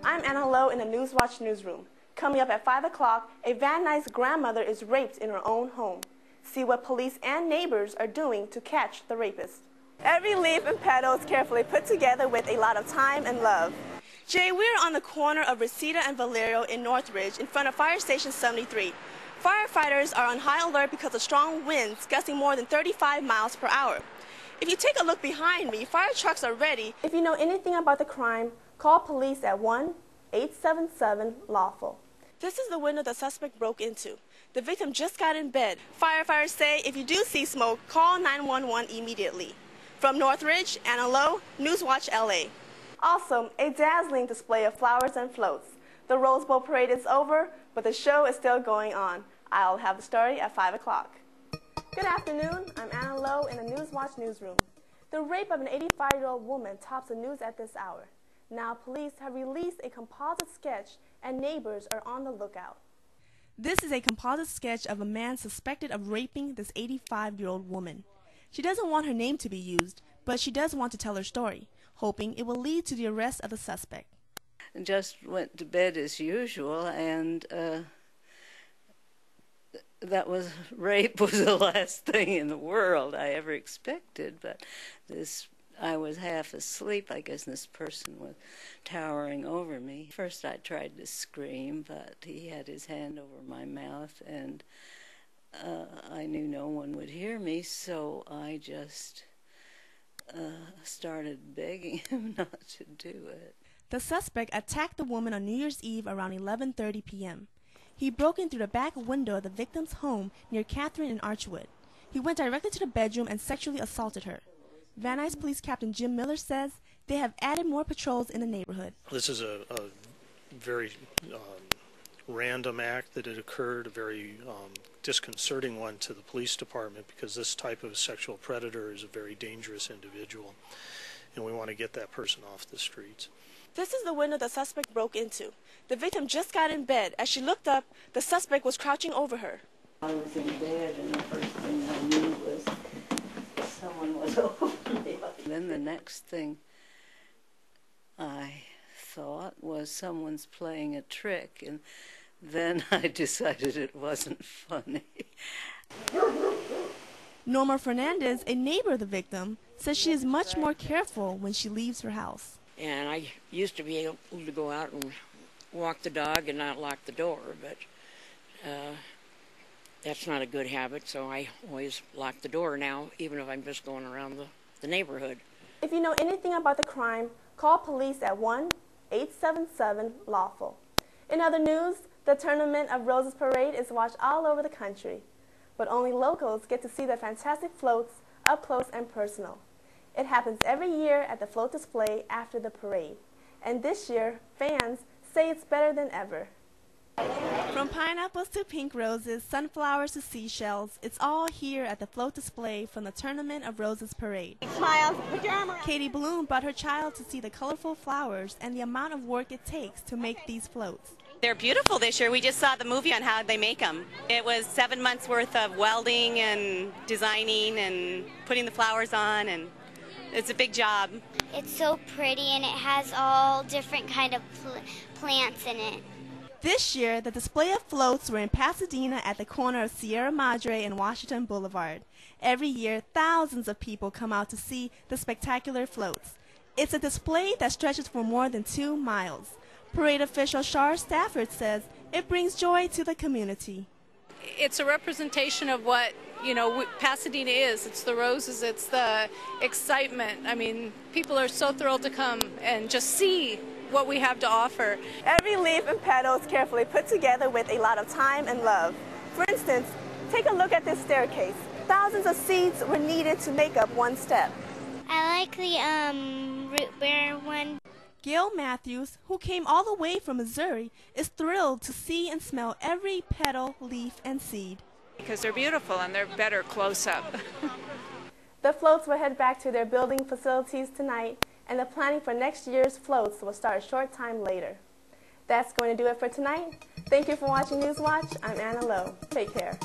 I'm Anna Lowe in the Newswatch newsroom. Coming up at 5 o'clock, a Van Nuys grandmother is raped in her own home. See what police and neighbors are doing to catch the rapist. Every leaf and petal is carefully put together with a lot of time and love. Jay, we're on the corner of Reseda and Valerio in Northridge in front of Fire Station 73. Firefighters are on high alert because of strong winds gusting more than 35 miles per hour. If you take a look behind me, fire trucks are ready. If you know anything about the crime, call police at 1-877-LAWFUL. This is the window the suspect broke into. The victim just got in bed. Firefighters say if you do see smoke, call 911 immediately. From Northridge, Anna Lowe, Newswatch LA. Also, a dazzling display of flowers and floats. The Rose Bowl parade is over, but the show is still going on. I'll have the story at 5 o'clock. Good afternoon, I'm Anna Lowe in the Newswatch newsroom. The rape of an 85-year-old woman tops the news at this hour. Now police have released a composite sketch and neighbors are on the lookout. This is a composite sketch of a man suspected of raping this 85-year-old woman. She doesn't want her name to be used, but she does want to tell her story, hoping it will lead to the arrest of the suspect. Just went to bed as usual, and rape was the last thing in the world I ever expected, but I was half asleep, I guess, and this person was towering over me. First I tried to scream, but he had his hand over my mouth, and I knew no one would hear me, so I just started begging him not to do it. The suspect attacked the woman on New Year's Eve around 11:30 p.m. He broke in through the back window of the victim's home near Catherine and Archwood. He went directly to the bedroom and sexually assaulted her. Van Nuys Police Captain Jim Miller says they have added more patrols in the neighborhood. This is a very random act that had occurred, a very disconcerting one to the police department, because this type of sexual predator is a very dangerous individual, and we want to get that person off the streets. This is the window the suspect broke into. The victim just got in bed. As she looked up, the suspect was crouching over her. I was in bed, and the first thing I knew was someone was over me. Then the next thing I thought was someone's playing a trick, and then I decided it wasn't funny. Norma Fernandez, a neighbor of the victim, says she is much more careful when she leaves her house. And I used to be able to go out and walk the dog and not lock the door, but that's not a good habit, so I always lock the door now, even if I'm just going around the neighborhood. If you know anything about the crime, call police at 1-877-LAWFUL. In other news, the Tournament of Roses parade is watched all over the country, but only locals get to see the fantastic floats up close and personal. It happens every year at the float display after the parade, and this year, fans say it's better than ever. From pineapples to pink roses, sunflowers to seashells, it's all here at the float display from the Tournament of Roses parade. Smiles, put your arm around. Katie Bloom brought her child to see the colorful flowers and the amount of work it takes to make these floats. They're beautiful this year. We just saw the movie on how they make them. It was 7 months worth of welding and designing and putting the flowers on, and it's a big job. It's so pretty, and it has all different kind of plants in it. This year, the display of floats were in Pasadena at the corner of Sierra Madre and Washington Boulevard. Every year, thousands of people come out to see the spectacular floats. It's a display that stretches for more than 2 miles. Parade official Shar Stafford says it brings joy to the community. It's a representation of what, Pasadena is. It's the roses, it's the excitement. I mean, people are so thrilled to come and just see what we have to offer. Every leaf and petal is carefully put together with a lot of time and love. For instance, take a look at this staircase. Thousands of seeds were needed to make up one step. I like the root beer one. Gail Matthews, who came all the way from Missouri, is thrilled to see and smell every petal, leaf, and seed. Because they're beautiful and they're better close up. The floats will head back to their building facilities tonight, and the planning for next year's floats will start a short time later. That's going to do it for tonight. Thank you for watching Newswatch. I'm Anna Lowe. Take care.